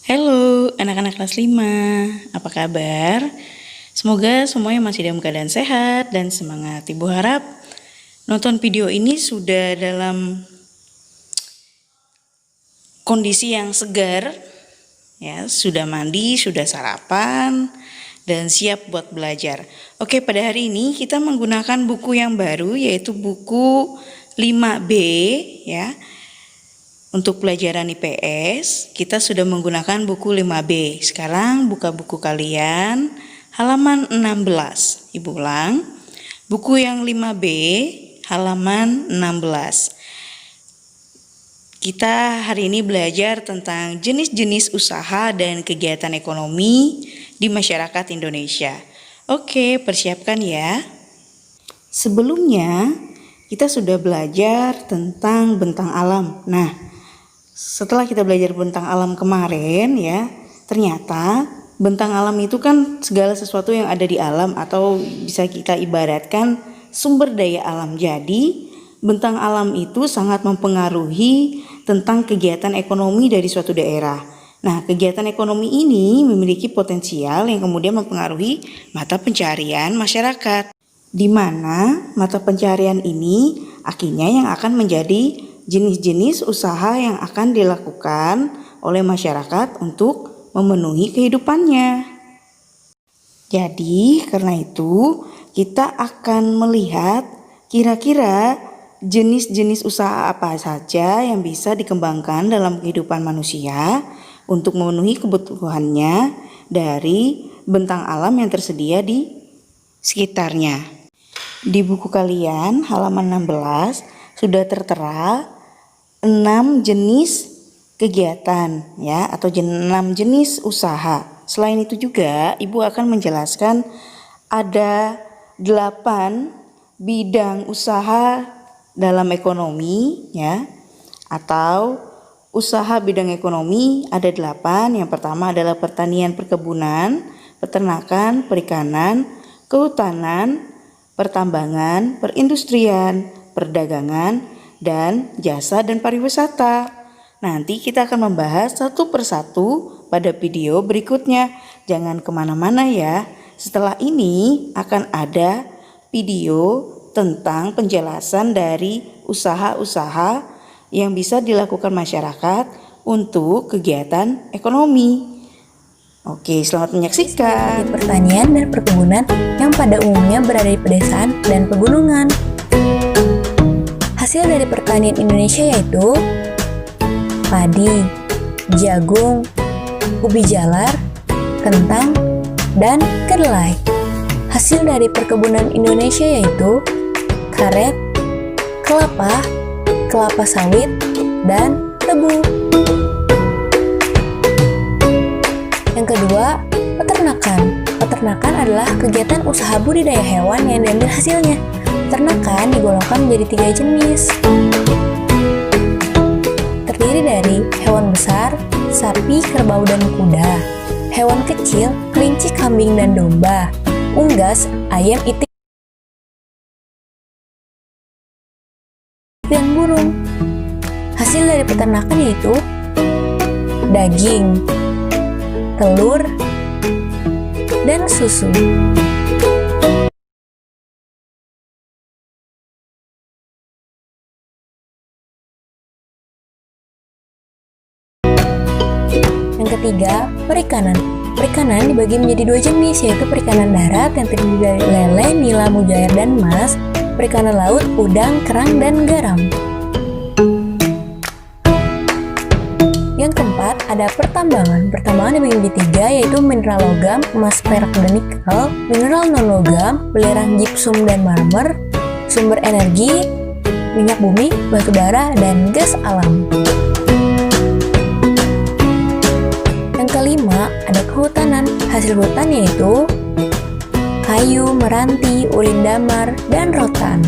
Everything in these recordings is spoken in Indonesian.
Halo anak-anak kelas 5, apa kabar? Semoga semuanya masih dalam keadaan sehat dan semangat. Ibu harap nonton video ini sudah dalam kondisi yang segar, ya, sudah mandi, sudah sarapan, dan siap buat belajar. Oke, pada hari ini kita menggunakan buku yang baru, yaitu buku 5B, ya. Untuk pelajaran IPS, kita sudah menggunakan buku 5B. Sekarang buka buku kalian, halaman 16. Ibu ulang, buku yang 5B, halaman 16. Kita hari ini belajar tentang jenis-jenis usaha dan kegiatan ekonomi di masyarakat Indonesia. Oke, persiapkan ya. Sebelumnya, kita sudah belajar tentang bentang alam. Nah, setelah kita belajar bentang alam kemarin, ya, ternyata bentang alam itu kan segala sesuatu yang ada di alam, atau bisa kita ibaratkan sumber daya alam. Jadi bentang alam itu sangat mempengaruhi tentang kegiatan ekonomi dari suatu daerah. Nah, kegiatan ekonomi ini memiliki potensial yang kemudian mempengaruhi mata pencarian masyarakat, di mana mata pencarian ini akhirnya yang akan menjadi jenis-jenis usaha yang akan dilakukan oleh masyarakat untuk memenuhi kehidupannya. Jadi, karena itu kita akan melihat kira-kira jenis-jenis usaha apa saja yang bisa dikembangkan dalam kehidupan manusia untuk memenuhi kebutuhannya dari bentang alam yang tersedia di sekitarnya. Di buku kalian halaman 16 sudah tertera 6 jenis kegiatan, ya, atau 6 jenis usaha. Selain itu juga Ibu akan menjelaskan ada 8 bidang usaha dalam ekonomi, ya, atau usaha bidang ekonomi ada 8. Yang pertama adalah pertanian perkebunan, peternakan, perikanan, kehutanan, pertambangan, perindustrian, perdagangan, dan jasa dan pariwisata. Nanti kita akan membahas satu persatu pada video berikutnya. Jangan kemana-mana ya. Setelah ini akan ada video tentang penjelasan dari usaha-usaha yang bisa dilakukan masyarakat untuk kegiatan ekonomi. Oke, selamat menyaksikan. Pertanian dan perkebunan yang pada umumnya berada di pedesaan dan pegunungan. Hasil dari pertanian Indonesia yaitu padi, jagung, ubi jalar, kentang, dan kedelai. Hasil dari perkebunan Indonesia yaitu karet, kelapa, kelapa sawit, dan tebu. Yang kedua, peternakan. Peternakan adalah kegiatan usaha budidaya hewan yang diambil hasilnya. Peternakan digolongkan menjadi 3 jenis. Terdiri dari hewan besar, sapi, kerbau, dan kuda. Hewan kecil, kelinci, kambing, dan domba. Unggas, ayam, itik, dan burung. Hasil dari peternakan yaitu daging, telur, dan susu. Yang ketiga, perikanan. Perikanan dibagi menjadi 2 jenis, yaitu perikanan darat yang terdiri dari lele, nila, mujair, dan mas. Perikanan laut, udang, kerang, dan garam. Yang keempat, ada pertambangan. Pertambangan dibagi menjadi 3, yaitu mineral logam, emas, perak, dan nikel, mineral non-logam, belerang, gypsum, dan marmer, sumber energi, minyak bumi, batu bara, dan gas alam. Kelima, ada kehutanan. Hasil hutan yaitu kayu, meranti, ulin damar, dan rotan.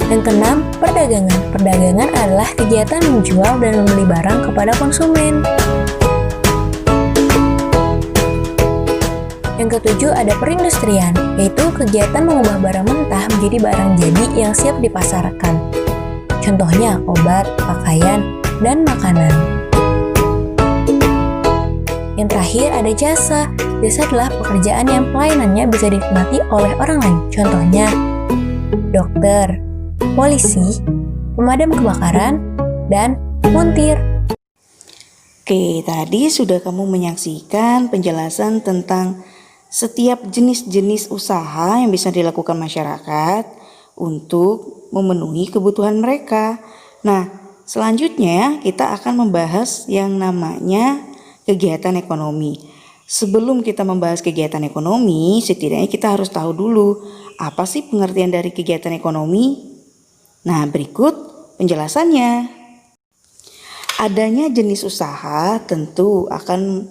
Yang keenam, perdagangan. Perdagangan adalah kegiatan menjual dan membeli barang kepada konsumen. Yang ketujuh, ada perindustrian, yaitu kegiatan mengubah barang mentah menjadi barang jadi yang siap dipasarkan. Contohnya obat, pakaian, dan makanan. terakhir ada jasa. Jasa adalah pekerjaan yang pelayanannya bisa dinikmati oleh orang lain. Contohnya, dokter, polisi, pemadam kebakaran, dan montir. Oke, tadi sudah kamu menyaksikan penjelasan tentang setiap jenis-jenis usaha yang bisa dilakukan masyarakat untuk memenuhi kebutuhan mereka. Nah, selanjutnya kita akan membahas yang namanya kegiatan ekonomi. Sebelum kita membahas kegiatan ekonomi, setidaknya kita harus tahu dulu apa sih pengertian dari kegiatan ekonomi. Nah, berikut penjelasannya. Adanya jenis usaha tentu akan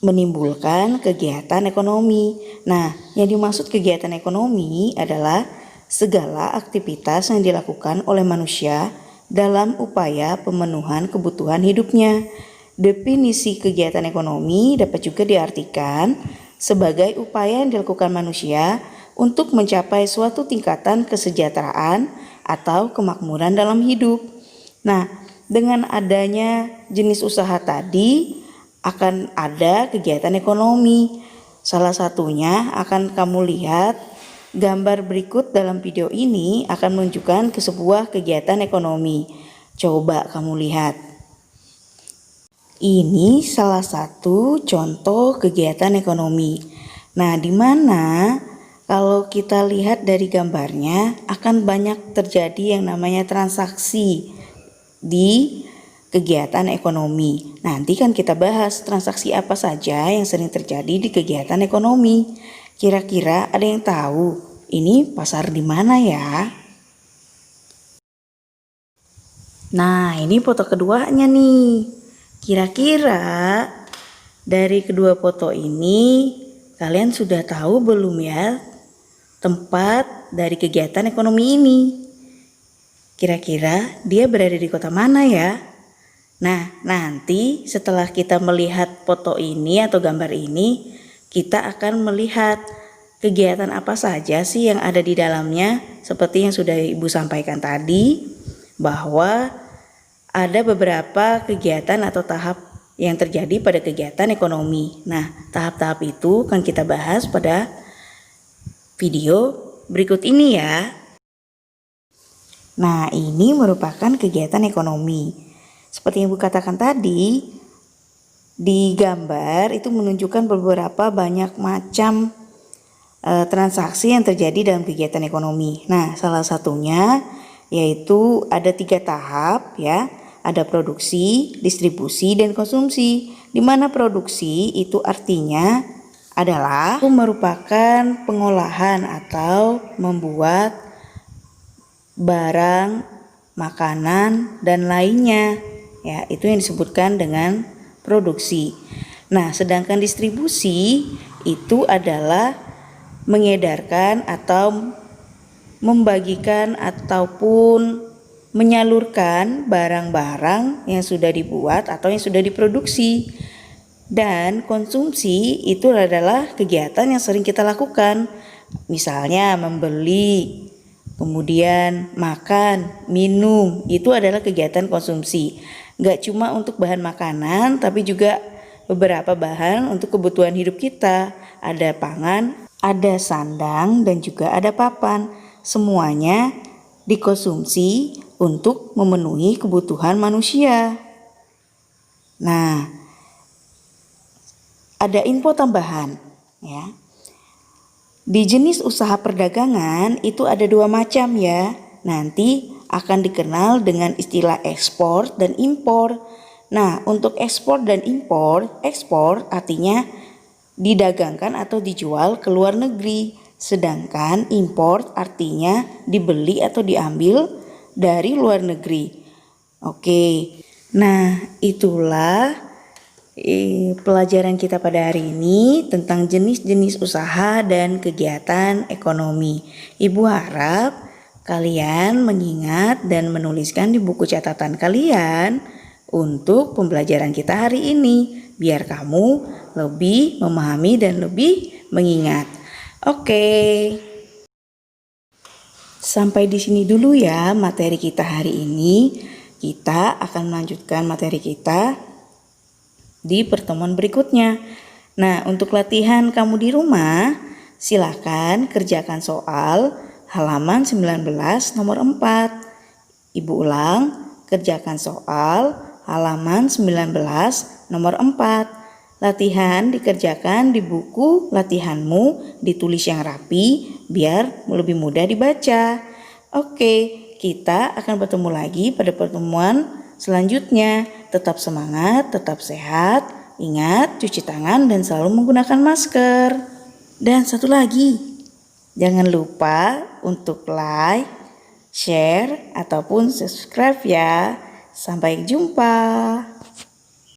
menimbulkan kegiatan ekonomi. Nah, yang dimaksud kegiatan ekonomi adalah segala aktivitas yang dilakukan oleh manusia dalam upaya pemenuhan kebutuhan hidupnya. Definisi kegiatan ekonomi dapat juga diartikan sebagai upaya yang dilakukan manusia untuk mencapai suatu tingkatan kesejahteraan atau kemakmuran dalam hidup. Nah, dengan adanya jenis usaha tadi akan ada kegiatan ekonomi. Salah satunya akan kamu lihat gambar berikut dalam video ini akan menunjukkan ke sebuah kegiatan ekonomi. Coba kamu lihat. Ini salah satu contoh kegiatan ekonomi. Nah, di mana kalau kita lihat dari gambarnya akan banyak terjadi yang namanya transaksi di kegiatan ekonomi. Nanti kan kita bahas transaksi apa saja yang sering terjadi di kegiatan ekonomi. Kira-kira ada yang tahu ini pasar di mana ya? Nah, ini foto keduanya nih. Kira-kira dari kedua foto ini kalian sudah tahu belum ya tempat dari kegiatan ekonomi ini? Kira-kira dia berada di kota mana ya? Nah, nanti setelah kita melihat foto ini atau gambar ini, kita akan melihat kegiatan apa saja sih yang ada di dalamnya. Seperti yang sudah Ibu sampaikan tadi, bahwa ada beberapa kegiatan atau tahap yang terjadi pada kegiatan ekonomi. Nah, tahap-tahap itu akan kita bahas pada video berikut ini ya. Nah, ini merupakan kegiatan ekonomi. Seperti yang Ibu katakan tadi, di gambar itu menunjukkan beberapa banyak macam transaksi yang terjadi dalam kegiatan ekonomi. Nah, salah satunya yaitu ada 3 tahap ya. Ada produksi, distribusi, dan konsumsi. Di mana produksi itu artinya adalah merupakan pengolahan atau membuat barang, makanan, dan lainnya. Ya, itu yang disebutkan dengan produksi. Nah, sedangkan distribusi itu adalah mengedarkan atau membagikan ataupun menyalurkan barang-barang yang sudah dibuat atau yang sudah diproduksi. Dan konsumsi itu adalah kegiatan yang sering kita lakukan. Misalnya membeli, kemudian makan, minum, itu adalah kegiatan konsumsi. Gak cuma untuk bahan makanan, tapi juga beberapa bahan untuk kebutuhan hidup kita. Ada pangan, ada sandang, dan juga ada papan. Semuanya dikonsumsi untuk memenuhi kebutuhan manusia. Nah, ada info tambahan ya. Di jenis usaha perdagangan itu ada 2 macam ya. Nanti akan dikenal dengan istilah ekspor dan impor. Nah, untuk ekspor dan impor, ekspor artinya didagangkan atau dijual ke luar negeri. Sedangkan impor artinya dibeli atau diambil dari luar negeri. Oke, nah itulah pelajaran kita pada hari ini tentang jenis-jenis usaha dan kegiatan ekonomi. Ibu harap kalian mengingat dan menuliskan di buku catatan kalian untuk pembelajaran kita hari ini, biar kamu lebih memahami dan lebih mengingat. Oke. Sampai di sini dulu ya materi kita hari ini. Kita akan melanjutkan materi kita di pertemuan berikutnya. Nah, untuk latihan kamu di rumah, silakan kerjakan soal halaman 19 nomor 4. Ibu ulang, kerjakan soal halaman 19 nomor 4. Latihan dikerjakan di buku latihanmu, ditulis yang rapi biar lebih mudah dibaca. Oke, kita akan bertemu lagi pada pertemuan selanjutnya. Tetap semangat, tetap sehat, ingat cuci tangan dan selalu menggunakan masker. Dan satu lagi, jangan lupa untuk like, share, ataupun subscribe ya. Sampai jumpa.